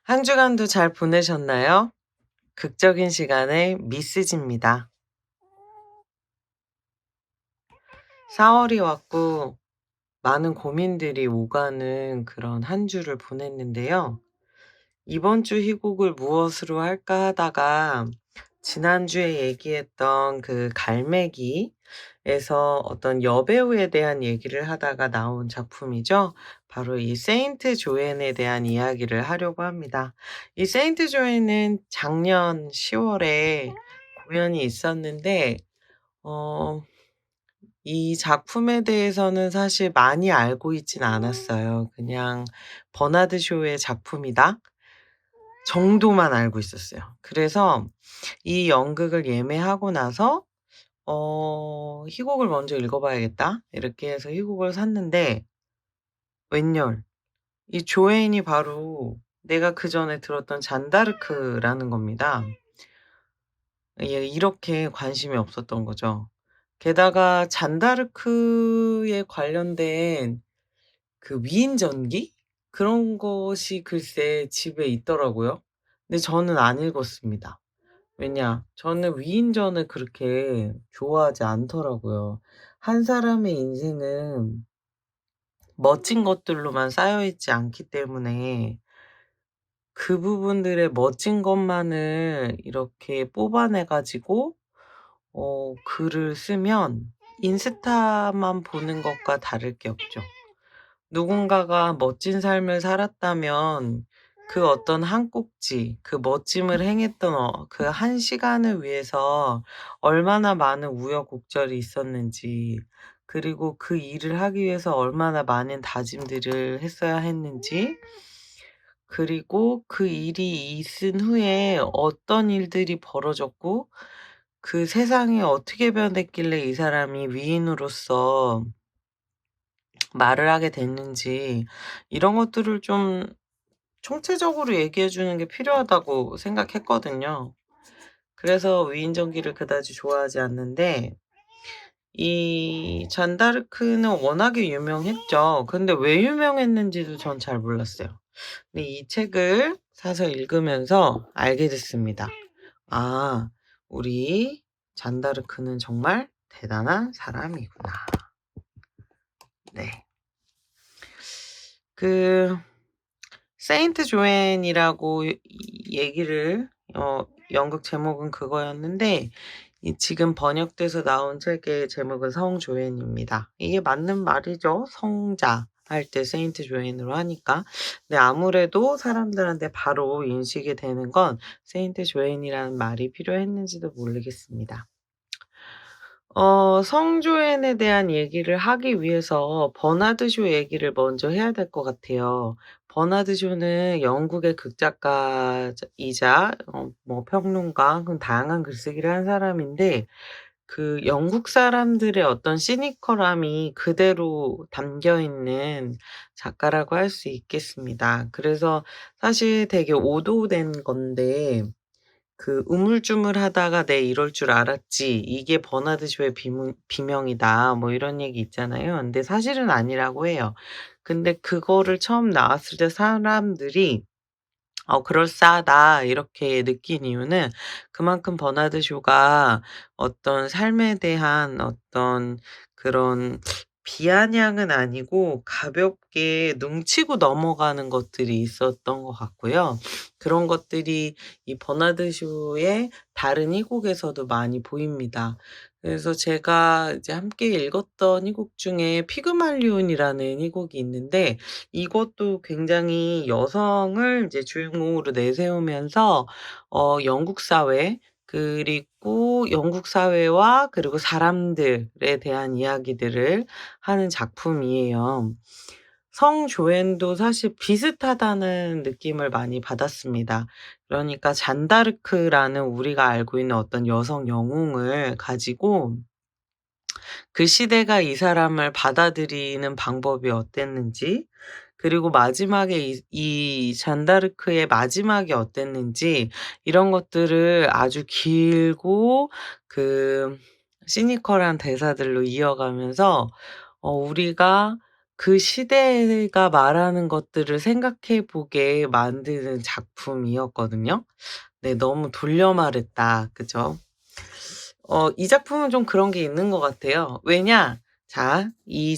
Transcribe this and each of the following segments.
한 주간도 잘 보내셨나요? 극적인 시간의 미스지입니다. 4월이 왔고 많은 고민들이 오가는 그런 한 주를 보냈는데요. 이번 주 희곡을 무엇으로 할까 하다가 지난주에 얘기했던 그 갈매기에서 어떤 여배우에 대한 얘기를 하다가 나온 작품이죠. 바로 이 세인트 조앤에 대한 이야기를 하려고 합니다. 이 세인트 조앤은 작년 10월에 공연이 있었는데 어 이 작품에 대해서는 사실 많이 알고 있진 않았어요. 그냥 '버나드 쇼의 작품이다.' 정도만 알고 있었어요. 그래서 이 연극을 예매하고 나서 '희곡을 먼저 읽어 봐야겠다.' 이렇게 해서 희곡을 샀는데 웬열 이 조앤이 바로 내가 그전에 들었던 잔다르크라는 겁니다. 예, 이렇게 관심이 없었던 거죠. 게다가 잔다르크에 관련된 그 위인 전기? 그런 것이 글쎄 집에 있더라고요. 근데 저는 안 읽었습니다. 왜냐? 저는 위인전을 그렇게 좋아하지 않더라고요. 한 사람의 인생은 멋진 것들로만 쌓여 있지 않기 때문에 그 부분들의 멋진 것만을 이렇게 뽑아내 가지고 글을 쓰면 인스타만 보는 것과 다를 게 없죠. 누군가가 멋진 삶을 살았다면 그 어떤 한 꼭지, 그 멋짐을 행했던 그 한 시간을 위해서 얼마나 많은 우여곡절이 있었는지, 그리고 그 일을 하기 위해서 얼마나 많은 다짐들을 했어야 했는지, 그리고 그 일이 있은 후에 어떤 일들이 벌어졌고, 그 세상이 어떻게 변했길래 이 사람이 위인으로서 말을 하게 됐는지 이런 것들을 좀 총체적으로 얘기해 주는 게 필요하다고 생각했거든요. 그래서 위인전기를 그다지 좋아하지 않는데 이 잔다르크는 워낙에 유명했죠. 근데 왜 유명했는지도 전 잘 몰랐어요. 근데 이 책을 사서 읽으면서 알게 됐습니다. 아, 우리 잔다르크는 정말 대단한 사람이구나. 네. 그 세인트 조앤이라고 얘기를 연극 제목은 그거였는데 이 지금 번역돼서 나온 책의 제목은 성 조앤입니다. 이게 맞는 말이죠. 성자 할 때 세인트 조앤으로 하니까. 근데 아무래도 사람들한테 바로 인식이 되는 건 세인트 조앤이라는 말이 필요했는지도 모르겠습니다. 성조앤에 대한 얘기를 하기 위해서 버나드 쇼 얘기를 먼저 해야 될 것 같아요. 버나드 쇼는 영국의 극작가이자 뭐 평론가, 다양한 글쓰기를 한 사람인데 그 영국 사람들의 어떤 시니컬함이 그대로 담겨 있는 작가라고 할 수 있겠습니다. 그래서 사실 되게 오도된 건데 그 우물쭈물하다가 '내 이럴 줄 알았지. 이게 버나드 쇼의 비명이다.' 뭐 이런 얘기 있잖아요. 근데 사실은 아니라고 해요. 근데 그거를 처음 나왔을 때 사람들이 '그럴싸하다.' 이렇게 느낀 이유는 그만큼 버나드 쇼가 어떤 삶에 대한 어떤 그런 비아냥은 아니고 가볍게 눈치고 넘어가는 것들이 있었던 것 같고요. 그런 것들이 이 버나드 쇼의 다른 희곡에서도 많이 보입니다. 그래서 제가 이제 함께 읽었던 희곡 중에 피그말리온이라는 희곡이 있는데 이것도 굉장히 여성을 이제 주인공으로 내세우면서 영국 사회 그리고 영국 사회와 그리고 사람들에 대한 이야기들을 하는 작품이에요. 성조앤도 사실 비슷하다는 느낌을 많이 받았습니다. 그러니까 잔다르크라는 우리가 알고 있는 어떤 여성 영웅을 가지고 그 시대가 이 사람을 받아들이는 방법이 어땠는지, 그리고 마지막에 이 잔다르크의 마지막이 어땠는지 이런 것들을 아주 길고 그 시니컬한 대사들로 이어가면서 우리가 그 시대가 말하는 것들을 생각해 보게 만드는 작품이었거든요. 네, 너무 돌려 말했다. 그죠? 이 작품은 좀 그런 게 있는 것 같아요. 왜냐? 자, 이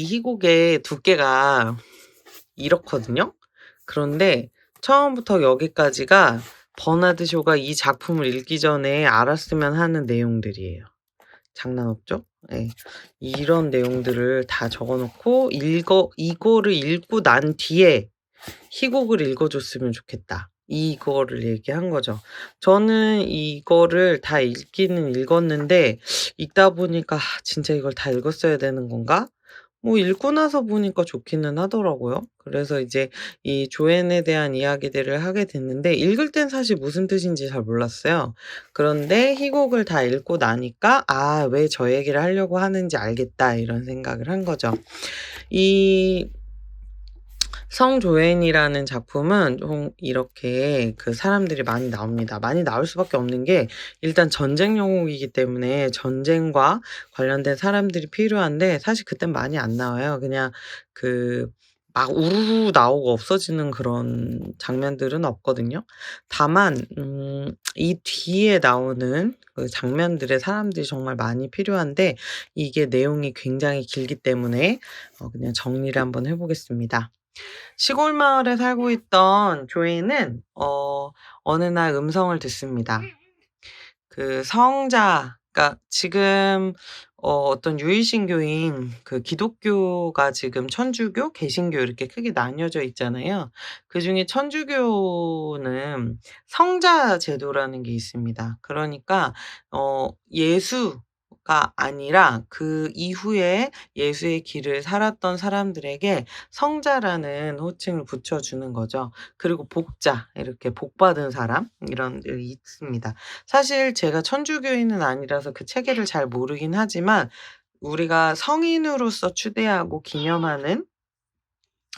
희곡의 두께가 이렇거든요. 그런데 처음부터 여기까지가 버나드 쇼가 이 작품을 읽기 전에 알았으면 하는 내용들이에요. 장난 없죠? 예. 이런 내용들을 다 적어 놓고 이거를 읽고 난 뒤에 희곡을 읽어 줬으면 좋겠다. 이거를 얘기한 거죠. 저는 이거를 다 읽기는 읽었는데 읽다 보니까 '아 진짜 이걸 다 읽었어야 되는 건가?' 뭐 읽고 나서 보니까 좋기는 하더라고요. 그래서 이제 이 조앤에 대한 이야기들을 하게 됐는데 읽을 땐 사실 무슨 뜻인지 잘 몰랐어요. 그런데 희곡을 다 읽고 나니까 '아 왜 저 얘기를 하려고 하는지 알겠다.' 이런 생각을 한 거죠. 이 성조앤이라는 작품은 좀 이렇게 그 사람들이 많이 나옵니다. 많이 나올 수밖에 없는 게 일단 전쟁 영웅이기 때문에 전쟁과 관련된 사람들이 필요한데 사실 그땐 많이 안 나와요. 그냥 그 막 우르르 나오고 없어지는 그런 장면들은 없거든요. 다만 이 뒤에 나오는 그 장면들에 사람들이 정말 많이 필요한데 이게 내용이 굉장히 길기 때문에 그냥 정리를 한번 해 보겠습니다. 시골 마을에 살고 있던 조이는 어느 날 음성을 듣습니다. 그 그러니까 지금 어떤 유일신교인 그 기독교가 지금 천주교, 개신교 이렇게 크게 나뉘어져 있잖아요. 그중에 천주교는 성자 제도라는 게 있습니다. 그러니까 예수가 아니라 그 이후에 예수의 길을 살았던 사람들에게 성자라는 호칭을 붙여 주는 거죠. 그리고 복자 이렇게 복 받은 사람 이런 게 있습니다. 사실 제가 천주교인은 아니라서 그 체계를 잘 모르긴 하지만 우리가 성인으로서 추대하고 기념하는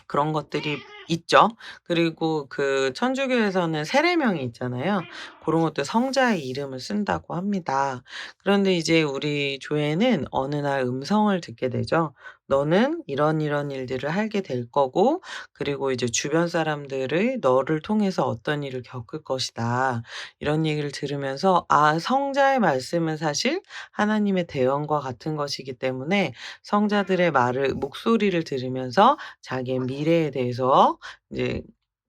그런 것들이 있죠. 그리고 그 천주교에서는 세례명이 있잖아요. 고런 것도 성자의 이름을 쓴다고 합니다. 그런데 이제 우리 조회는 어느 날 음성을 듣게 되죠. "너는 이런 이런 일들을 하게 될 거고 그리고 이제 주변 사람들의 너를 통해서 어떤 일을 겪을 것이다." 이런 얘기를 들으면서 아 성자의 말씀은 사실 하나님의 대언과 같은 것이기 때문에 성자들의 말을 목소리를 들으면서 자기의 미래에 대해서 이제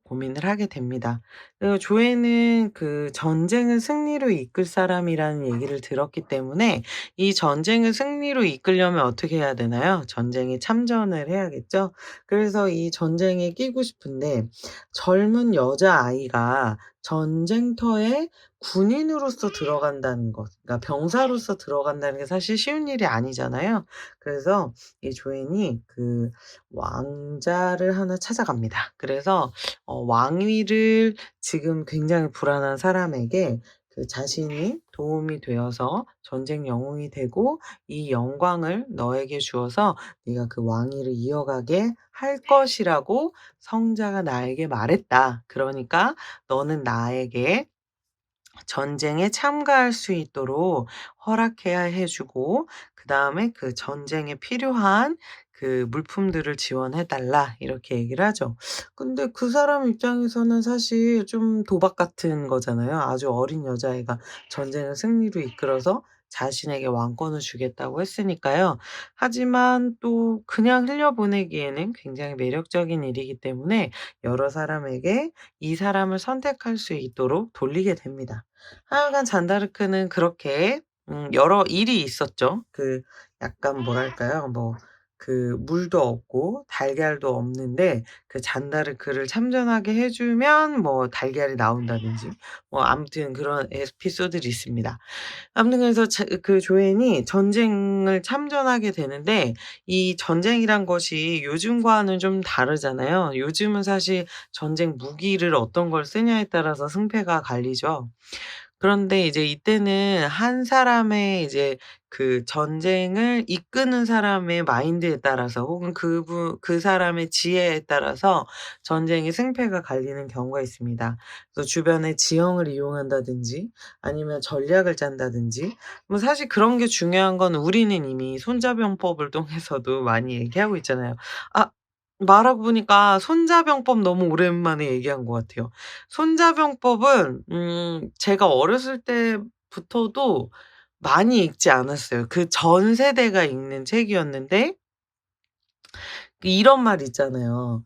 고민을 하게 됩니다. 그리고 조회는 그 전쟁을 승리로 이끌 사람이라는 얘기를 들었기 때문에 이 전쟁을 승리로 이끌려면 어떻게 해야 되나요? 전쟁에 참전을 해야겠죠. 그래서 이 전쟁에 끼고 싶은데 젊은 여자아이가 전쟁터에 군인으로서 들어간다는 것, 그러니까 병사로서 들어간다는 게 사실 쉬운 일이 아니잖아요. 그래서 이 조앤이 그 왕자를 하나 찾아갑니다. 그래서 왕위를 지금 굉장히 불안한 사람에게 그 자신이 도움이 되어서 전쟁 영웅이 되고 이 영광을 너에게 주어서 네가 그 왕위를 이어가게 할 것이라고 성자가 나에게 말했다. 그러니까 너는 나에게 전쟁에 참가할 수 있도록 허락해야 해 주고 그다음에 그 전쟁에 필요한 그 물품들을 지원해 달라 이렇게 얘기를 하죠. 근데 그 사람 입장에서는 사실 좀 도박 같은 거잖아요. 아주 어린 여자애가 전쟁을 승리로 이끌어서 자신에게 왕권을 주겠다고 했으니까요. 하지만 또 그냥 흘려보내기에는 굉장히 매력적인 일이기 때문에 여러 사람에게 이 사람을 선택할 수 있도록 돌리게 됩니다. 하여간 잔다르크는 그렇게 여러 일이 있었죠. 그 약간 뭐랄까요? 뭐 그 물도 없고 달걀도 없는데 그 잔다르크를 참전하게 해 주면 뭐 달걀이 나온다든지 뭐 아무튼 그런 에피소드들이 있습니다. 아무튼 그래서 그 조앤이 전쟁을 참전하게 되는데 이 전쟁이란 것이 요즘과는 좀 다르잖아요. 요즘은 사실 전쟁 무기를 어떤 걸 쓰냐에 따라서 승패가 갈리죠. 그런데 이제 이때는 한 사람의 이제 그 전쟁을 이끄는 사람의 마인드에 따라서 혹은 그 사람의 지혜에 따라서 전쟁의 승패가 갈리는 경우가 있습니다. 그래서 주변에 지형을 이용한다든지 아니면 전략을 짠다든지 뭐 사실 그런 게 중요한 건 우리는 이미 손자병법을 통해서도 많이 얘기하고 있잖아요. 아 말하고 보니까 손자병법 너무 오랜만에 얘기한 것 같아요. 손자병법은 제가 어렸을 때부터도 많이 읽지 않았어요. 그 전 세대가 읽는 책이었는데 이런 말 있잖아요.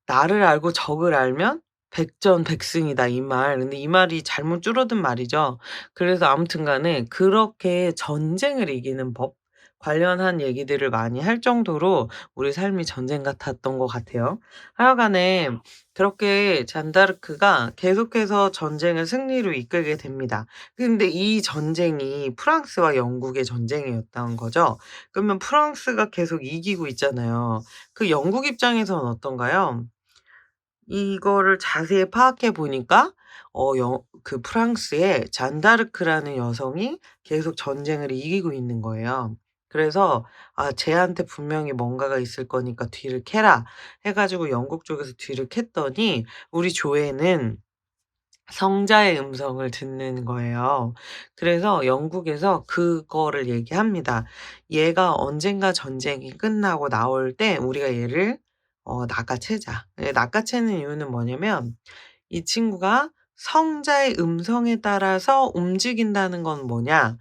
"나를 알고 적을 알면 백전백승이다." 이 말. 근데 이 말이 잘못 줄어든 말이죠. 그래서 아무튼 간에 그렇게 전쟁을 이기는 법 관련한 얘기들을 많이 할 정도로 우리 삶이 전쟁 같았던 것 같아요. 하여간에 그렇게 잔다르크가 계속해서 전쟁을 승리로 이끌게 됩니다. 근데 이 전쟁이 프랑스와 영국의 전쟁이었던 거죠. 그러면 프랑스가 계속 이기고 있잖아요. 그 영국 입장에서는 어떤가요? 이거를 자세히 파악해 보니까 그 프랑스에 잔다르크라는 여성이 계속 전쟁을 이기고 있는 거예요. 그래서 '아 쟤한테 분명히 뭔가가 있을 거니까 뒤를 캐라.' 해 가지고 영국 쪽에서 뒤를 캤더니 우리 조에는 성자의 음성을 듣는 거예요. 그래서 영국에서 그거를 얘기합니다. "얘가 언젠가 전쟁이 끝나고 나올 때 우리가 얘를 낚아채자." 예 낚아채는 이유는 뭐냐면 이 친구가 성자의 음성에 따라서 움직인다는 건 뭐냐?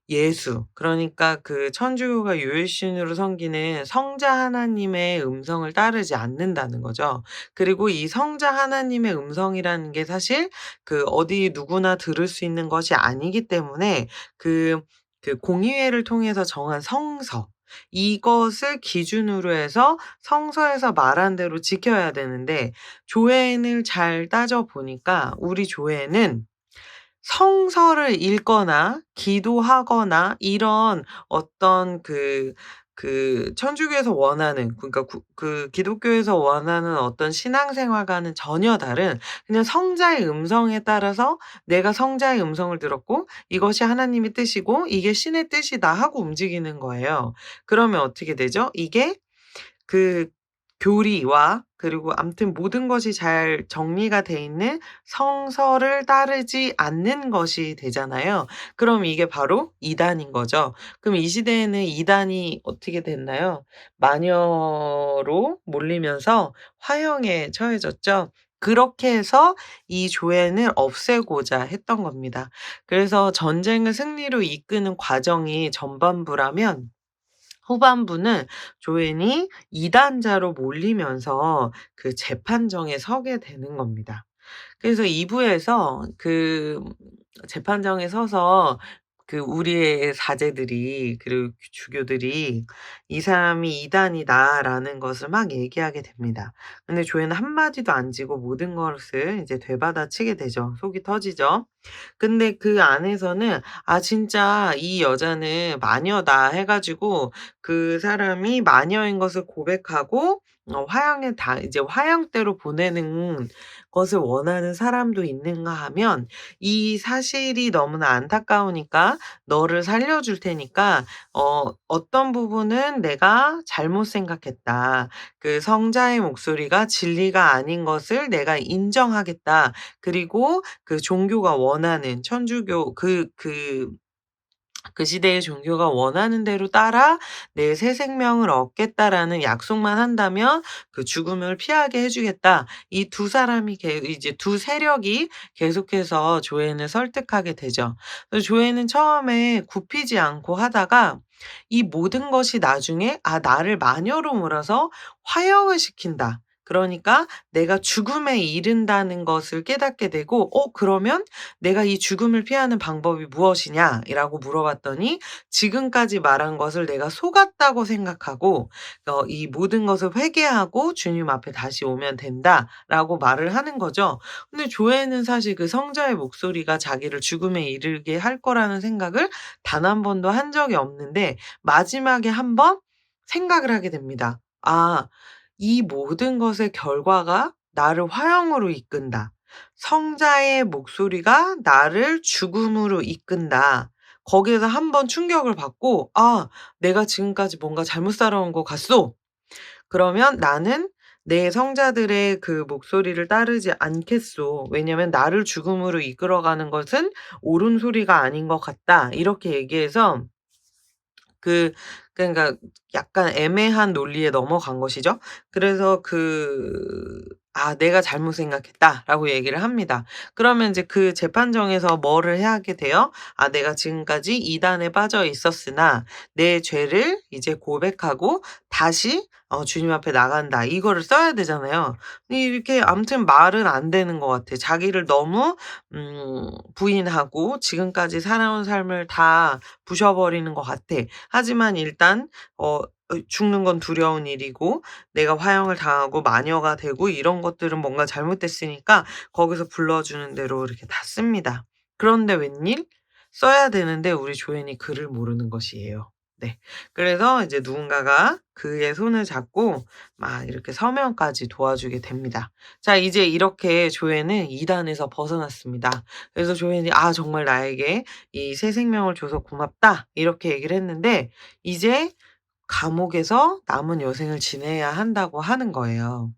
예수. 그러니까 그 천주교가 유일신으로 섬기는 성자 하나님의 음성을 따르지 않는다는 거죠. 그리고 이 성자 하나님의 음성이라는 게 사실 그 어디 누구나 들을 수 있는 것이 아니기 때문에 그 공의회를 통해서 정한 성서 이것을 기준으로 해서 성서에서 말한 대로 지켜야 되는데 조회를 잘 따져 보니까 우리 조회는 성서를 읽거나 기도하거나 이런 어떤 천주교에서 원하는 그러니까 기독교에서 원하는 어떤 신앙생활과는 전혀 다른 그냥 성자의 음성에 따라서 '내가 성자의 음성을 들었고 이것이 하나님의 뜻이고 이게 신의 뜻이다.' 하고 움직이는 거예요. 그러면 어떻게 되죠? 이게 그 교리와 그리고 아무튼 모든 것이 잘 정리가 돼 있는 성서를 따르지 않는 것이 되잖아요. 그럼 이게 바로 이단인 거죠. 그럼 이 시대에는 이단이 어떻게 됐나요? 마녀로 몰리면서 화형에 처해졌죠. 그렇게 해서 이 조앤을 없애고자 했던 겁니다. 그래서 전쟁을 승리로 이끄는 과정이 전반부라면 후반부는 조앤이 이단자로 몰리면서 그 재판정에 서게 되는 겁니다. 그래서 2 부에서 재판정에 서서 우리의 사제들이 그리고 주교들이 "이 사람이 이단이다."라는 것을 막 얘기하게 됩니다. 근데 조앤은 한마디도 안 지고 모든 것을 이제 되받아치게 되죠. 속이 터지죠. 근데 그 안에서는 '아 진짜 이 여자는 마녀다.' 해 가지고 그 사람이 마녀인 것을 고백하고 화양에 다 이제 화양대로 보내는 것을 원하는 사람도 있는가 하면 이 사실이 너무나 안타까우니까 "너를 살려 줄 테니까 어떤 부분은 내가 잘못 생각했다. 그 성자의 목소리가 진리가 아닌 것을 내가 인정하겠다. 그리고 그 종교가 원하는 천주교 그 시대의 종교가 원하는 대로 따라 내 새 생명을 얻겠다라는 약속만 한다면 그 죽음을 피하게 해 주겠다. 이 두 사람이 이제 두 세력이 계속해서 조앤을 설득하게 되죠. 그래서 조앤은 처음에 굽히지 않고 하다가 이 모든 것이 나중에 '아 나를 마녀로 몰아서 화형을 시킨다.' 그러니까 내가 죽음에 이른다는 것을 깨닫게 되고 그러면 "내가 이 죽음을 피하는 방법이 무엇이냐?"라고 물어봤더니 지금까지 말한 것을 내가 속았다고 생각하고 "이 모든 것을 회개하고 주님 앞에 다시 오면 된다."라고 말을 하는 거죠. 근데 조회는 사실 그 성자의 목소리가 자기를 죽음에 이르게 할 거라는 생각을 단 한 번도 한 적이 없는데 마지막에 한 번 생각을 하게 됩니다. '아 이 모든 것의 결과가 나를 화형으로 이끈다.' 성자의 목소리가 나를 죽음으로 이끈다. 거기에서 한 번 충격을 받고 '아 내가 지금까지 뭔가 잘못 살아온 것 같소.' 그러면 '나는 내 성자들의 그 목소리를 따르지 않겠소. 왜냐면 나를 죽음으로 이끌어가는 것은 옳은 소리가 아닌 것 같다.' 이렇게 얘기해서 그 그러니까 약간 애매한 논리에 넘어간 것이죠. 그래서 '아 내가 잘못 생각했다.'라고 얘기를 합니다. 그러면 인제 그 재판정에서 뭐를 해야 하게 돼요? '아 내가 지금까지 이단에 빠져 있었으나 내 죄를 이제 고백하고 다시 주님 앞에 나간다.' 이거를 써야 되잖아요. 이렇게 아무튼 말은 안 되는 것 같아. 자기를 너무 부인하고 지금까지 살아온 삶을 다 부셔버리는 것 같아. 하지만 일단 죽는 건 두려운 일이고 내가 화형을 당하고 마녀가 되고 이런 것들은 뭔가 잘못됐으니까 거기서 불러주는 대로 이렇게 다 씁니다. 그런데 웬일? 써야 되는데 우리 조앤이 글을 모르는 것이에요. 네. 그래서 이제 누군가가 그의 손을 잡고 막 이렇게 서명까지 도와주게 됩니다. 자 이제 이렇게 조앤은 이단에서 벗어났습니다. 그래서 조앤이 "아 정말 나에게 이 새 생명을 줘서 고맙다." 이렇게 얘기를 했는데 이제 감옥에서 남은 여생을 지내야 한다고 하는 거예요.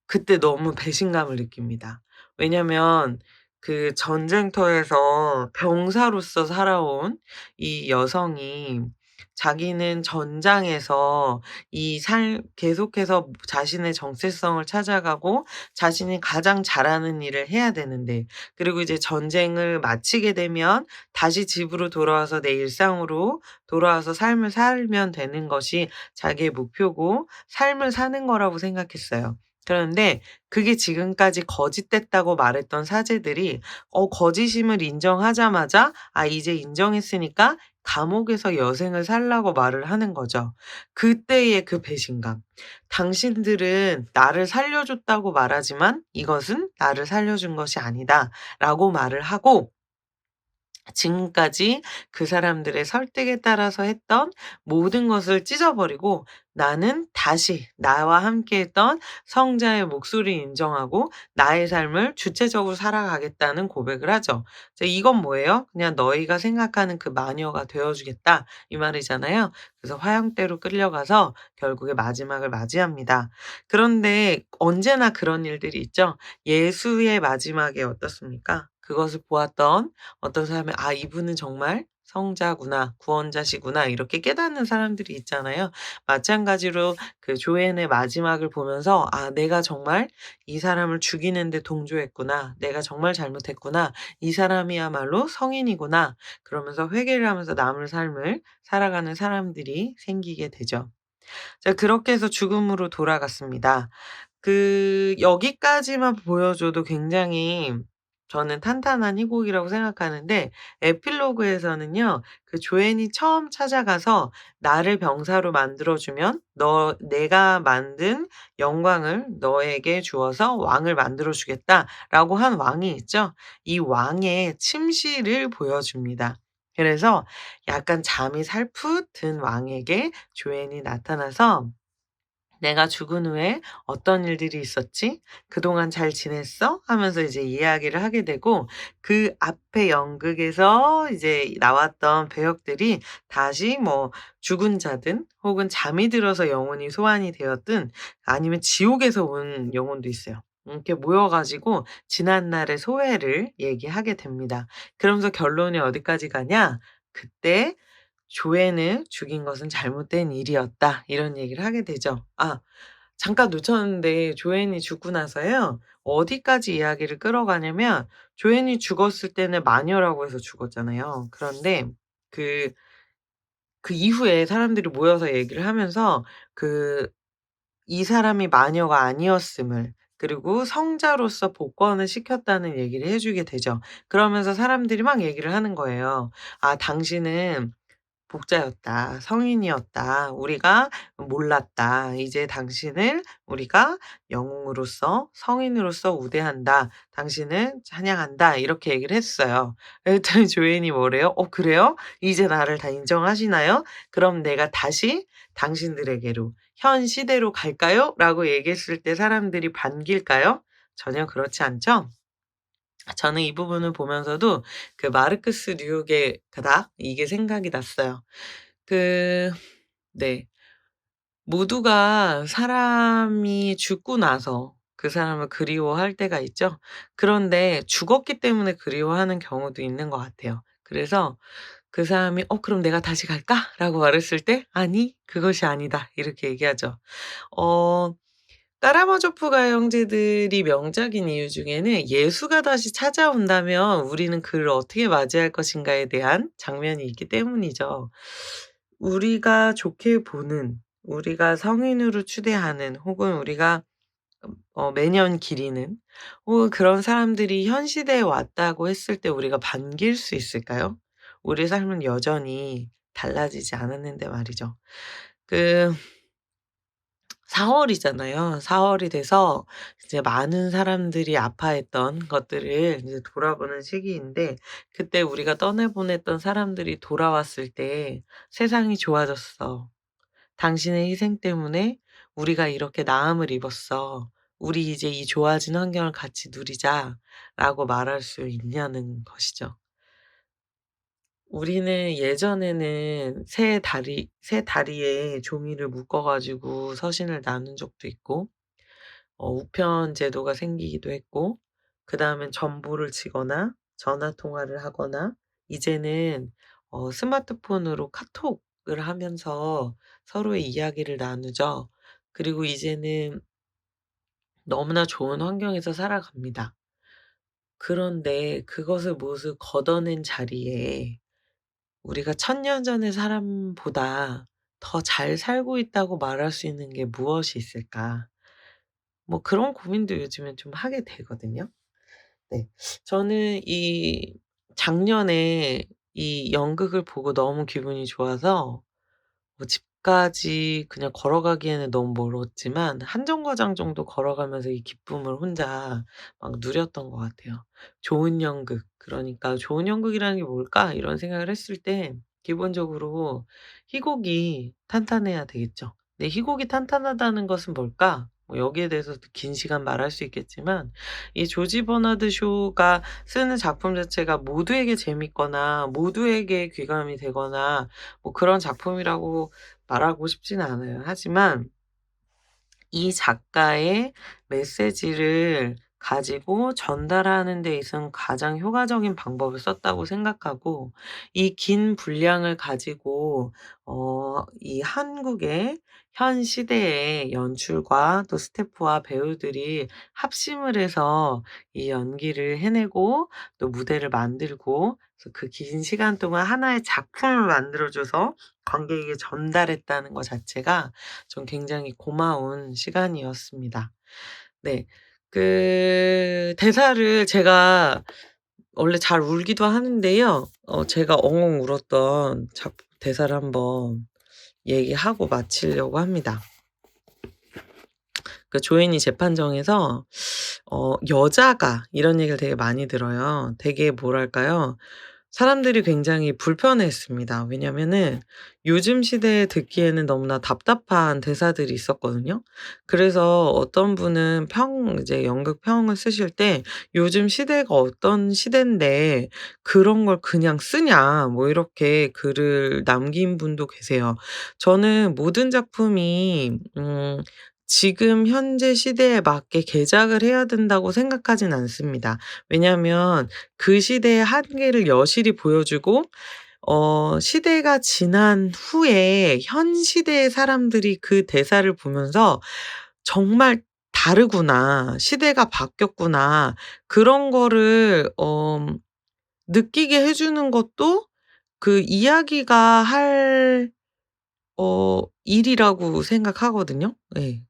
그때 너무 배신감을 느낍니다. 왜냐면 그 전쟁터에서 병사로서 살아온 이 여성이 자기는 전장에서 이 삶 계속해서 자신의 정체성을 찾아가고 자신이 가장 잘하는 일을 해야 되는데 그리고 이제 전쟁을 마치게 되면 다시 집으로 돌아와서 내 일상으로 돌아와서 삶을 살면 되는 것이 자기의 목표고 삶을 사는 거라고 생각했어요. 그런데 그게 지금까지 거짓됐다고 말했던 사제들이 거짓임을 인정하자마자 '아 이제 인정했으니까 감옥에서 여생을 살라.'고 말을 하는 거죠. 그때의 그 배신감. '당신들은 나를 살려줬다고 말하지만 이것은 나를 살려준 것이 아니다.'라고 말을 하고 지금까지 그 사람들의 설득에 따라서 했던 모든 것을 찢어 버리고 '나는 다시 나와 함께했던 성자의 목소리를 인정하고 나의 삶을 주체적으로 살아가겠다.'는 고백을 하죠. 자 이건 뭐예요? 그냥 '너희가 생각하는 그 마녀가 되어 주겠다.' 이 말이잖아요. 그래서 화형대로 끌려가서 결국에 마지막을 맞이합니다. 그런데 언제나 그런 일들이 있죠. 예수의 마지막에 어떻습니까? 그것을 보았던 어떤 사람이 '아 이분은 정말 성자구나. 구원자시구나.' 이렇게 깨닫는 사람들이 있잖아요. 마찬가지로 그 조앤의 마지막을 보면서 '아 내가 정말 이 사람을 죽이는 데 동조했구나. 내가 정말 잘못했구나. 이 사람이야말로 성인이구나.' 그러면서 회개를 하면서 남을 삶을 살아가는 사람들이 생기게 되죠. 자 그렇게 해서 죽음으로 돌아갔습니다. 여기까지만 보여줘도 굉장히 저는 탄탄한 희곡이라고 생각하는데 에필로그에서는요. 그 조앤이 처음 찾아가서 "나를 병사로 만들어 주면 내가 만든 영광을 너에게 주어서 왕을 만들어 주겠다."라고 한 왕이 있죠. 이 왕의 침실을 보여줍니다. 그래서 약간 잠이 살풋 든 왕에게 조앤이 나타나서 "내가 죽은 후에 어떤 일들이 있었지? 그동안 잘 지냈어?" 하면서 이제 이야기를 하게 되고 그 앞에 연극에서 이제 나왔던 배역들이 다시 뭐 죽은 자든 혹은 잠이 들어서 영혼이 소환이 되었든 아니면 지옥에서 온 영혼도 있어요. 이렇게 모여 가지고 지난 날의 소회를 얘기하게 됩니다. 그러면서 결론이 어디까지 가냐? 그때 "조앤을 죽인 것은 잘못된 일이었다." 이런 얘기를 하게 되죠. 아 잠깐 놓쳤는데 조앤이 죽고 나서요. 어디까지 이야기를 끌어가냐면 조앤이 죽었을 때는 마녀라고 해서 죽었잖아요. 그런데 그 그 이후에 사람들이 모여서 얘기를 하면서 그 이 사람이 마녀가 아니었음을 그리고 성자로서 복권을 시켰다는 얘기를 해 주게 되죠. 그러면서 사람들이 막 얘기를 하는 거예요. "아 당신은 복자였다. 성인이었다. 우리가 몰랐다. 이제 당신을 우리가 영웅으로서 성인으로서 우대한다. 당신을 찬양한다." 이렇게 얘기를 했어요. 그랬더니 조앤이 뭐래요? "어 그래요? 이제 나를 다 인정하시나요? 그럼 내가 다시 당신들에게로 현 시대로 갈까요?" 라고 얘기했을 때 사람들이 반길까요? 전혀 그렇지 않죠? 저는 이 부분을 보면서도 그 마르크스 뉴욕의 그닥 이게 생각이 났어요. 그 네. 모두가 사람이 죽고 나서 그 사람을 그리워할 때가 있죠. 그런데 죽었기 때문에 그리워하는 경우도 있는 것 같아요. 그래서 그 사람이 그럼 내가 다시 갈까?"라고 말했을 때 "아니 그것이 아니다." 이렇게 얘기하죠. 어 까라마조프가 형제들이 명작인 이유 중에는 예수가 다시 찾아온다면 우리는 그를 어떻게 맞이할 것인가에 대한 장면이 있기 때문이죠. 우리가 좋게 보는, 우리가 성인으로 추대하는 혹은 우리가 매년 기리는 혹은 그런 사람들이 현 시대에 왔다고 했을 때 우리가 반길 수 있을까요? 우리의 삶은 여전히 달라지지 않았는데 말이죠. 그 4 월이잖아요. 4 월이 돼서 이제 많은 사람들이 아파했던 것들을 이제 돌아보는 시기인데 그때 우리가 떠내보냈던 사람들이 돌아왔을 때 "세상이 좋아졌어. 당신의 희생 때문에 우리가 이렇게 나음을 입었어. 우리 이제 이 좋아진 환경을 같이 누리자."라고 말할 수 있냐는 것이죠. 우리는 예전에는 새 다리에 종이를 묶어 가지고 서신을 나눈 적도 있고 우편 제도가 생기기도 했고 그다음엔 전보를 지거나 전화 통화를 하거나 이제는 스마트폰으로 카톡을 하면서 서로의 이야기를 나누죠. 그리고 이제는 너무나 좋은 환경에서 살아갑니다. 그런데 그것을 모두 걷어낸 자리에 우리가 1000년 전의 사람보다 더 잘 살고 있다고 말할 수 있는 게 무엇이 있을까? 뭐 그런 고민도 요즘엔 좀 하게 되거든요. 네. 저는 이 작년에 이 연극을 보고 너무 기분이 좋아서 집까지 그냥 걸어가기에는 너무 멀었지만 한 정거장 정도 걸어가면서 이 기쁨을 혼자 막 누렸던 것 같아요. 좋은 연극 그러니까 '좋은 연극이라는 게 뭘까?' 이런 생각을 했을 때 기본적으로 희곡이 탄탄해야 되겠죠. 근데 희곡이 탄탄하다는 것은 뭘까? 뭐 여기에 대해서도 긴 시간 말할 수 있겠지만 이 조지 버나드 쇼가 쓰는 작품 자체가 모두에게 재밌거나 모두에게 귀감이 되거나 뭐 그런 작품이라고 말하고 싶지는 않아요. 하지만 이 작가의 메시지를 가지고 전달하는 데 있어서는 가장 효과적인 방법을 썼다고 생각하고 이 긴 분량을 가지고 이 한국의 현 시대의 연출과 또 스태프와 배우들이 합심을 해서 이 연기를 해내고 또 무대를 만들고 그래서 그 긴 시간 동안 하나의 작품을 만들어 줘서 관객에게 전달했다는 것 자체가 전 굉장히 고마운 시간이었습니다. 네. 그 대사를 제가 원래 잘 울기도 하는데요. 제가 엉엉 울었던 대사를 한번 얘기하고 마치려고 합니다. 그 조인이 재판정에서 여자가 이런 얘기를 되게 많이 들어요. 되게 뭐랄까요? 사람들이 굉장히 불편해했습니다. 왜냐면은 요즘 시대에 듣기에는 너무나 답답한 대사들이 있었거든요. 그래서 어떤 분은 이제 연극 평을 쓰실 때 "요즘 시대가 어떤 시대인데 그런 걸 그냥 쓰냐." 뭐 이렇게 글을 남긴 분도 계세요. 저는 모든 작품이 지금 현재 시대에 맞게 개작을 해야 된다고 생각하진 않습니다. 왜냐하면 그 시대의 한계를 여실히 보여주고 시대가 지난 후에 현 시대의 사람들이 그 대사를 보면서 '정말 다르구나. 시대가 바뀌었구나.' 그런 거를 느끼게 해 주는 것도 그 이야기가 할 일이라고 생각하거든요. 예.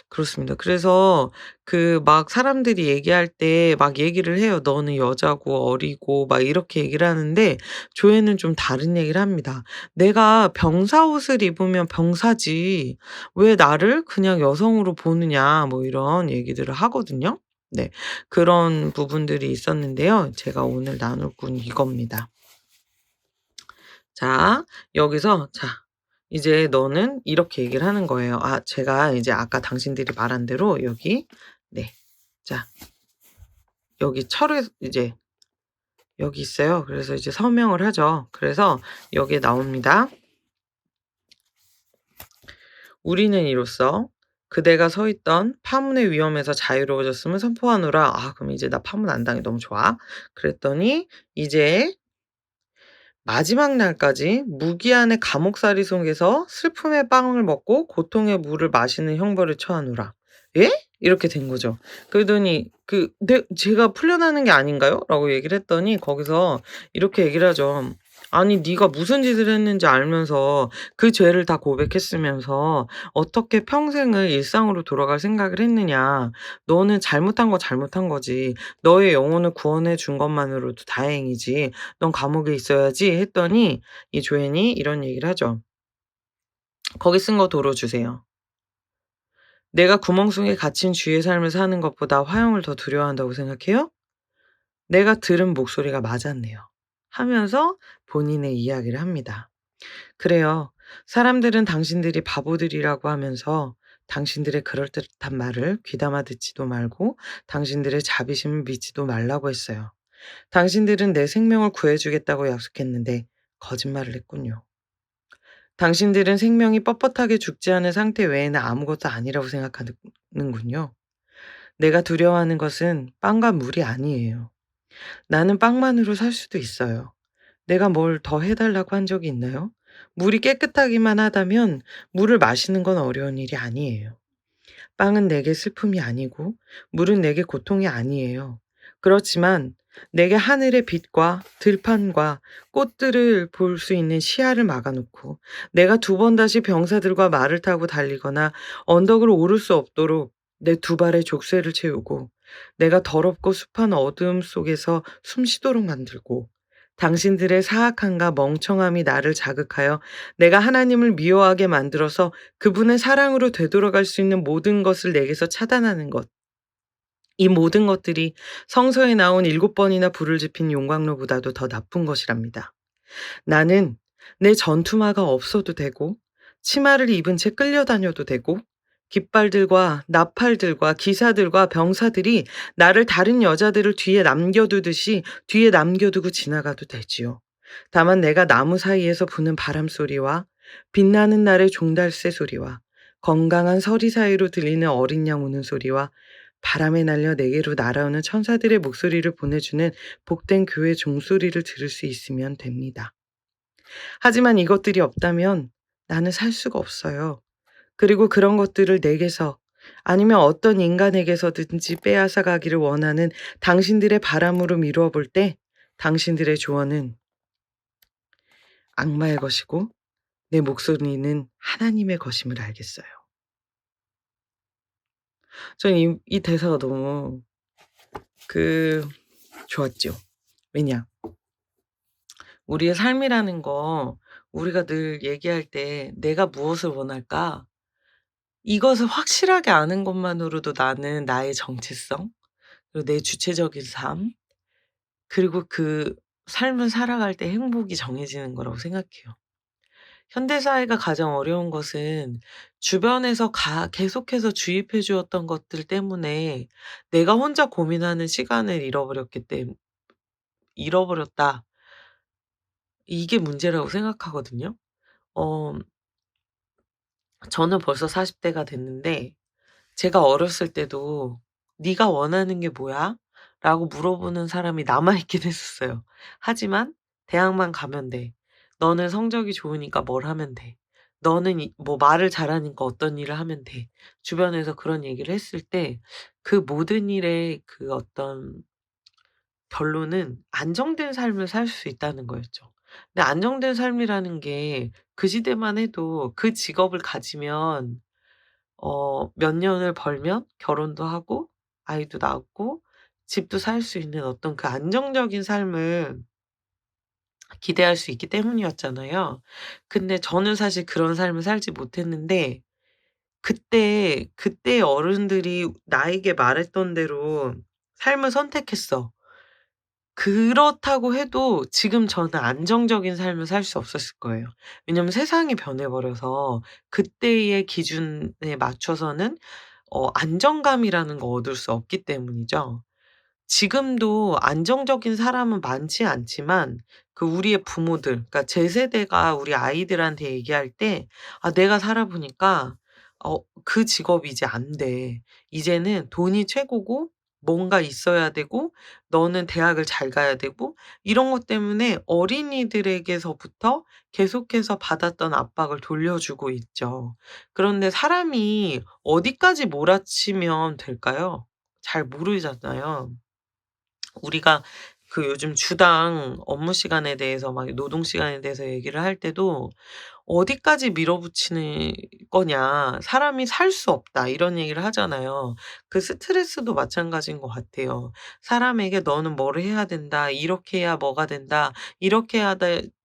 그렇습니다. 그래서 그 막 사람들이 얘기할 때 막 얘기를 해요. "너는 여자고 어리고." 막 이렇게 얘기를 하는데 조회는 좀 다른 얘기를 합니다. "내가 병사 옷을 입으면 병사지 왜 나를 그냥 여성으로 보느냐." 뭐 이런 얘기들을 하거든요. 네. 그런 부분들이 있었는데요. 제가 오늘 나눌 건 이겁니다. 자 여기서 이제 너는 이렇게 얘기를 하는 거예요. 제가 이제 아까 당신들이 말한 대로 여기 네. 자 여기 철에 이제 여기 있어요. 그래서 이제 서명을 하죠. 그래서 여기에 나옵니다. "우리는 이로써 그대가 서 있던 파문의 위험에서 자유로워졌음을 선포하노라." 아 그럼 이제 나 파문 안 당해. 너무 좋아. 그랬더니 이제 마지막 날까지 무기한의 감옥살이 속에서 슬픔의 빵을 먹고 고통의 물을 마시는 형벌을 처하노라. 예? 이렇게 된 거죠. 그러더니 제가 풀려나는 게 아닌가요? 라고 얘기를 했더니 거기서 이렇게 얘기를 하죠. 아니 네가 무슨 짓을 했는지 알면서 그 죄를 다 고백했으면서 어떻게 평생을 일상으로 돌아갈 생각을 했느냐. 너는 잘못한 거 잘못한 거지. 너의 영혼을 구원해 준 것만으로도 다행이지. 넌 감옥에 있어야지 했더니 이 조앤이 이런 얘기를 하죠. 거기 쓴 거 도로 주세요. 내가 구멍 속에 갇힌 쥐의 삶을 사는 것보다 화형을 더 두려워한다고 생각해요? 내가 들은 목소리가 맞았네요. 하면서 본인의 이야기를 합니다. 그래요. 사람들은 당신들이 바보들이라고 하면서 당신들의 그럴듯한 말을 귀담아 듣지도 말고 당신들의 자비심을 믿지도 말라고 했어요. 당신들은 내 생명을 구해주겠다고 약속했는데 거짓말을 했군요. 당신들은 생명이 뻣뻣하게 죽지 않은 상태 외에는 아무것도 아니라고 생각하는군요. 내가 두려워하는 것은 빵과 물이 아니에요. 나는 빵만으로 살 수도 있어요. 내가 뭘 더 해달라고 한 적이 있나요? 물이 깨끗하기만 하다면 물을 마시는 건 어려운 일이 아니에요. 빵은 내게 슬픔이 아니고 물은 내게 고통이 아니에요. 그렇지만 내게 하늘의 빛과 들판과 꽃들을 볼 수 있는 시야를 막아놓고 내가 두 번 다시 병사들과 말을 타고 달리거나 언덕을 오를 수 없도록 내 두 발의 족쇄를 채우고 내가 더럽고 습한 어두움 속에서 숨쉬도록 만들고 당신들의 사악함과 멍청함이 나를 자극하여 내가 하나님을 미워하게 만들어서 그분의 사랑으로 되돌아갈 수 있는 모든 것을 내게서 차단하는 것. 이 모든 것들이 성서에 나온 7번이나 불을 지핀 용광로보다도 더 나쁜 것이랍니다. 나는 내 전투마가 없어도 되고 치마를 입은 채 끌려다녀도 되고 깃발들과 나팔들과 기사들과 병사들이 나를 다른 여자들을 뒤에 남겨두듯이 뒤에 남겨두고 지나가도 되지요. 다만 내가 나무 사이에서 부는 바람 소리와 빛나는 날의 종달새 소리와 건강한 서리 사이로 들리는 어린 양 우는 소리와 바람에 날려 내게로 날아오는 천사들의 목소리를 보내주는 복된 교회 종소리를 들을 수 있으면 됩니다. 하지만 이것들이 없다면 나는 살 수가 없어요. 그리고 그런 것들을 내게서 아니면 어떤 인간에게서든지 빼앗아 가기를 원하는 당신들의 바람으로 미루어 볼 때 당신들의 조언은 악마의 것이고 내 목소리는 하나님의 것임을 알겠어요. 저는 이 대사가 너무 좋았죠. 왜냐? 우리의 삶이라는 거 우리가 늘 얘기할 때 '내가 무엇을 원할까?' 이것을 확실하게 아는 것만으로도 나는 나의 정체성 그리고 내 주체적인 삶 그리고 그 삶을 살아갈 때 행복이 정해지는 거라고 생각해요. 현대 사회가 가장 어려운 것은 주변에서 계속해서 주입해 주었던 것들 때문에 내가 혼자 고민하는 시간을 잃어버렸다. 이게 문제라고 생각하거든요. 어 저는 벌써 40 대가 됐는데 제가 어렸을 때도 "네가 원하는 게 뭐야?" 라고 물어보는 사람이 남아 있긴 했었어요. 하지만 "대학만 가면 돼. 너는 성적이 좋으니까 뭘 하면 돼. 너는 뭐 말을 잘하니까 어떤 일을 하면 돼." 주변에서 그런 얘기를 했을 때 그 모든 일의 그 어떤 결론은 안정된 삶을 살 수 있다는 거였죠. 근데 안정된 삶이라는 게 그 시대만 해도 그 직업을 가지면 몇 년을 벌면 결혼도 하고 아이도 낳고 집도 살 수 있는 어떤 그 안정적인 삶을 기대할 수 있기 때문이었잖아요. 근데 저는 사실 그런 삶을 살지 못했는데 그때 어른들이 나에게 말했던 대로 삶을 선택했어. 그렇다고 해도 지금 저는 안정적인 삶을 살 수 없었을 거예요. 왜냐면 세상이 변해 버려서 그때의 기준에 맞춰서는 안정감이라는 거 얻을 수 없기 때문이죠. 지금도 안정적인 사람은 많지 않지만 그 우리의 부모들, 그러니까 제 세대가 우리 아이들한테 얘기할 때 "아 내가 살아 보니까 그 직업이 이제 안 돼. 이제는 돈이 최고고 뭔가 있어야 되고 너는 대학을 잘 가야 되고." 이런 것 때문에 어린이들에게서부터 계속해서 받았던 압박을 돌려주고 있죠. 그런데 사람이 어디까지 몰아치면 될까요? 잘 모르잖아요. 우리가 그 요즘 주당 업무 시간에 대해서 막 노동 시간에 대해서 얘기를 할 때도 "어디까지 밀어붙이는 거냐. 사람이 살 수 없다." 이런 얘기를 하잖아요. 그 스트레스도 마찬가지인 것 같아요. 사람에게 "너는 뭐를 해야 된다. 이렇게 해야 뭐가 된다. 이렇게 해야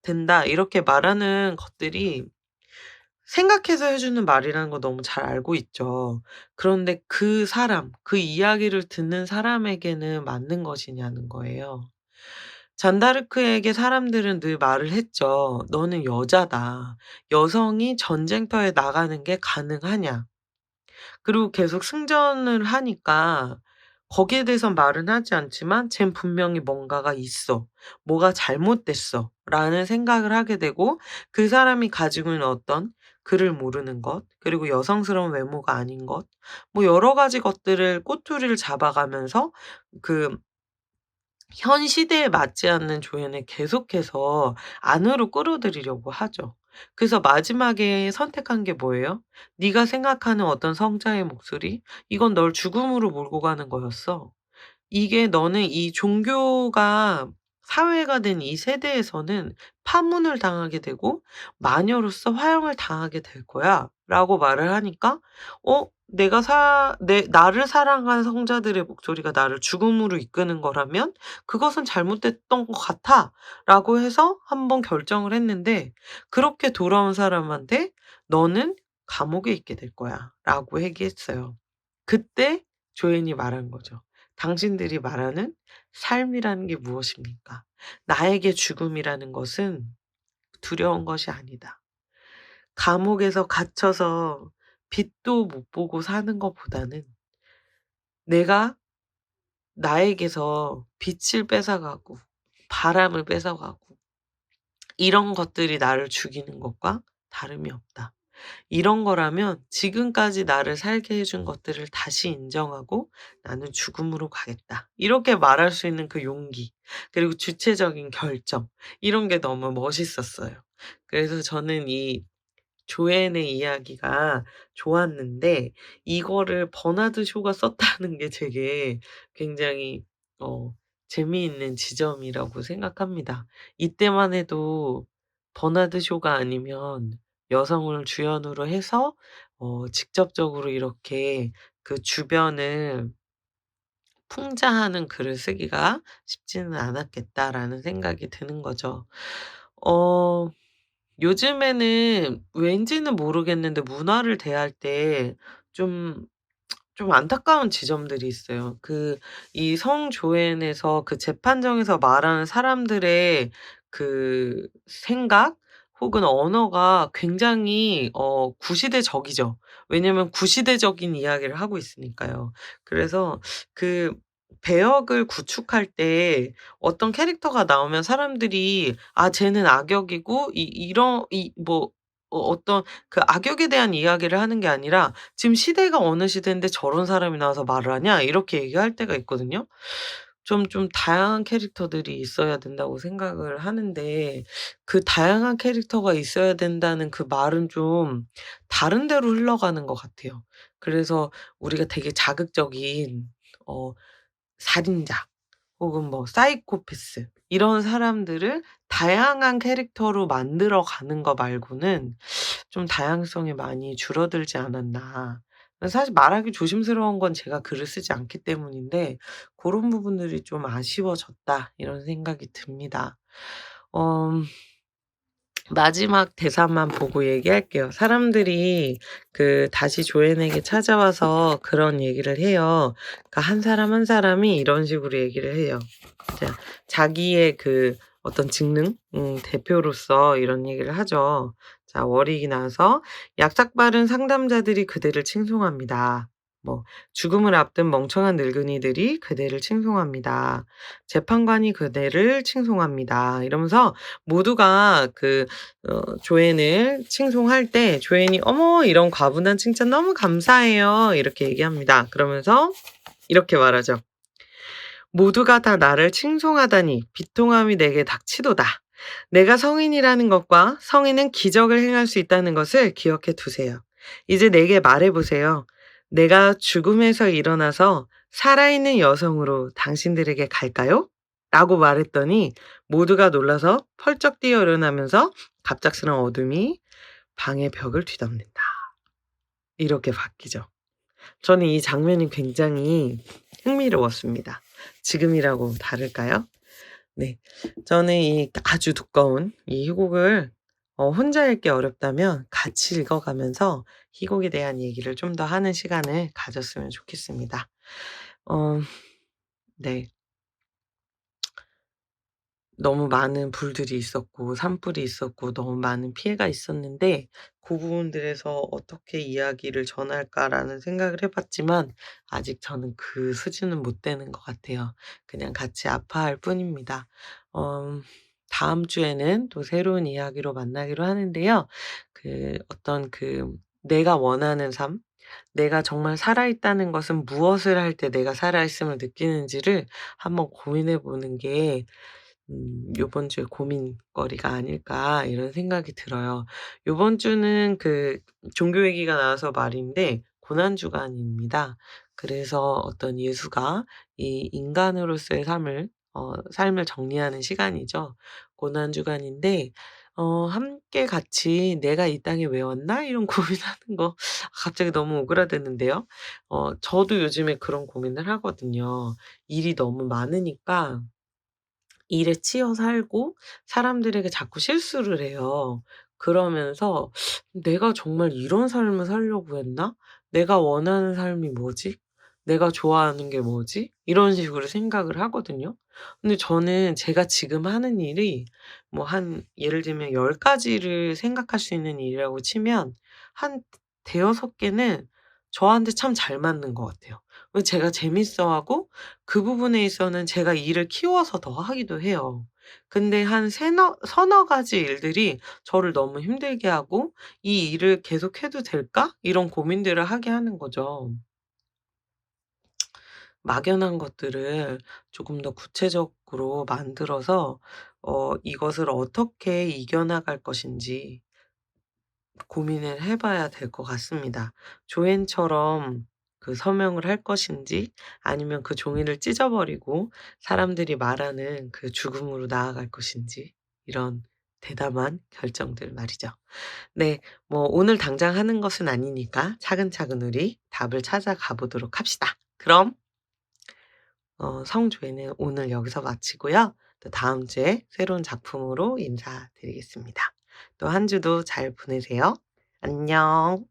된다." 이렇게 말하는 것들이 생각해서 해 주는 말이라는 거 너무 잘 알고 있죠. 그런데 그 사람, 그 이야기를 듣는 사람에게는 맞는 것이냐는 거예요. 잔다르크에게 사람들은 늘 말을 했죠. "너는 여자다. 여성이 전쟁터에 나가는 게 가능하냐?" 그리고 계속 승전을 하니까 거기에 대해선 말은 하지 않지만 "쟨 분명히 뭔가가 있어. 뭐가 잘못됐어."라는 생각을 하게 되고 그 사람이 가지고 있는 어떤 그를 모르는 것, 그리고 여성스러운 외모가 아닌 것, 뭐 여러 가지 것들을 꼬투리를 잡아가면서 그 현 시대에 맞지 않는 조연을 계속해서 안으로 끌어들이려고 하죠. 그래서 마지막에 선택한 게 뭐예요? "네가 생각하는 어떤 성자의 목소리, 이건 널 죽음으로 몰고 가는 거였어. 이게 너는 이 종교가 사회가 된 이 세대에서는 파문을 당하게 되고 마녀로서 화형을 당하게 될 거야."라고 말을 하니까 내가 나를 사랑한 성자들의 목소리가 나를 죽음으로 이끄는 거라면 "그것은 잘못됐던 것 같아."라고 해서 한번 결정을 했는데 그렇게 돌아온 사람한테 "너는 감옥에 있게 될 거야."라고 얘기했어요. 그때 조앤이 말한 거죠. "당신들이 말하는 삶이라는 게 무엇입니까? 나에게 죽음이라는 것은 두려운 것이 아니다. 감옥에서 갇혀서 빛도 못 보고 사는 것보다는 내가 나에게서 빛을 뺏어가고 바람을 뺏어가고 이런 것들이 나를 죽이는 것과 다름이 없다. 이런 거라면 지금까지 나를 살게 해준 것들을 다시 인정하고 '나는 죽음으로 가겠다.' 이렇게 말할 수 있는 그 용기, 그리고 주체적인 결정, 이런 게 너무 멋있었어요. 그래서 저는 이 조앤의 이야기가 좋았는데 이거를 버나드 쇼가 썼다는 게 되게 굉장히 어 재미있는 지점이라고 생각합니다. 이때만 해도 버나드 쇼가 아니면 여성을 주연으로 해서 직접적으로 이렇게 그 주변을 풍자하는 글을 쓰기가 쉽지는 않았겠다라는 생각이 드는 거죠. 어 요즘에는 왠지는 모르겠는데 문화를 대할 때 좀 안타까운 지점들이 있어요. 이 성조앤에서 그 재판정에서 말하는 사람들의 그 생각 혹은 언어가 굉장히 구시대적이죠. 왜냐면 구시대적인 이야기를 하고 있으니까요. 그래서 그 배역을 구축할 때 어떤 캐릭터가 나오면 사람들이 '아 쟤는 악역이고 이 이런 이 뭐' 어떤 그 악역에 대한 이야기를 하는 게 아니라 "지금 시대가 어느 시대인데 저런 사람이 나와서 말을 하냐?" 이렇게 얘기할 때가 있거든요. 좀 다양한 캐릭터들이 있어야 된다고 생각을 하는데 그 다양한 캐릭터가 있어야 된다는 그 말은 좀 다른 데로 흘러가는 것 같아요. 그래서 우리가 되게 자극적인 어 살인자 혹은 뭐 사이코패스 이런 사람들을 다양한 캐릭터로 만들어 가는 거 말고는 좀 다양성이 많이 줄어들지 않았나. 사실 말하기 조심스러운 건 제가 글을 쓰지 않기 때문인데 고런 부분들이 좀 아쉬워졌다 이런 생각이 듭니다. 어 마지막 대사만 보고 얘기할게요. 사람들이 다시 조앤에게 찾아와서 그런 얘기를 해요. 그러니까 한 사람 한 사람이 이런 식으로 얘기를 해요. 자, 자기의 어떤 직능, 대표로서 이런 얘기를 하죠. 자, 월익이 나서 "약삭 빠른 상담자들이 그대를 칭송합니다. 뭐 "죽음을 앞둔 멍청한 늙은이들이 그대를 칭송합니다. 재판관이 그대를 칭송합니다." 이러면서 모두가 조앤을 칭송할 때 조앤이 "어머 이런 과분한 칭찬 너무 감사해요." 이렇게 얘기합니다. 그러면서 이렇게 말하죠. "모두가 다 나를 칭송하다니 비통함이 내게 닥치도다. 내가 성인이라는 것과 성인은 기적을 행할 수 있다는 것을 기억해 두세요. 이제 내게 말해 보세요. 내가 죽음에서 일어나서 살아있는 여성으로 당신들에게 갈까요?" 라고 말했더니 모두가 놀라서 펄쩍 뛰어 일어나면서 갑작스런 어둠이 방의 벽을 뒤덮는다. 이렇게 바뀌죠. 저는 이 장면이 굉장히 흥미로웠습니다. 지금이라고 다를까요? 네. 저는 이 아주 두꺼운 이 희곡을 혼자 읽기 어렵다면 같이 읽어가면서 희곡에 대한 얘기를 좀 더 하는 시간을 가졌으면 좋겠습니다. 어 네. 너무 많은 불들이 있었고 산불이 있었고 너무 많은 피해가 있었는데 그 부분들에서 '어떻게 이야기를 전할까.'라는 생각을 해 봤지만 아직 저는 그 수준은 못 되는 것 같아요. 그냥 같이 아파할 뿐입니다. 다음 주에는 또 새로운 이야기로 만나기로 하는데요. 어떤 내가 원하는 삶, 내가 정말 살아있다는 것은 무엇을 할 때 내가 살아있음을 느끼는지를 한번 고민해 보는 게 요번 주에 고민거리가 아닐까 이런 생각이 들어요. 요번 주는 종교 얘기가 나와서 말인데 고난주간입니다. 그래서 어떤 예수가 이 인간으로서의 삶을 정리하는 시간이죠. 고난주간인데 함께 같이 '내가 이 땅에 왜 왔나?' 이런 고민하는 거 갑자기 너무 오그라드는데요. 저도 요즘에 그런 고민을 하거든요. 일이 너무 많으니까 일에 치여 살고 사람들에게 자꾸 실수를 해요. 그러면서 '내가 정말 이런 삶을 살려고 했나? 내가 원하는 삶이 뭐지? 내가 좋아하는 게 뭐지?' 이런 식으로 생각을 하거든요. 근데 저는 제가 지금 하는 일이 예를 들면 10 가지를 생각할 수 있는 일이라고 치면 한 대여섯 개는 저한테 참 잘 맞는 것 같아요. 제가 재밌어하고 그 부분에 있어서는 제가 일을 키워서 더 하기도 해요. 근데 한 서너 가지 일들이 저를 너무 힘들게 하고 '이 일을 계속해도 될까?' 이런 고민들을 하게 하는 거죠. 막연한 것들을 조금 더 구체적으로 만들어서 이것을 어떻게 이겨나갈 것인지 고민을 해 봐야 될 것 같습니다. 조앤처럼 서명을 할 것인지 아니면 그 종이를 찢어 버리고 사람들이 말하는 그 죽음으로 나아갈 것인지 이런 대담한 결정들 말이죠. 네. 오늘 당장 하는 것은 아니니까 차근차근 우리 답을 찾아가 보도록 합시다. 그럼 성조회는 오늘 여기서 마치고요. 또 다음 주에 새로운 작품으로 인사드리겠습니다. 또 한 주도 잘 보내세요. 안녕.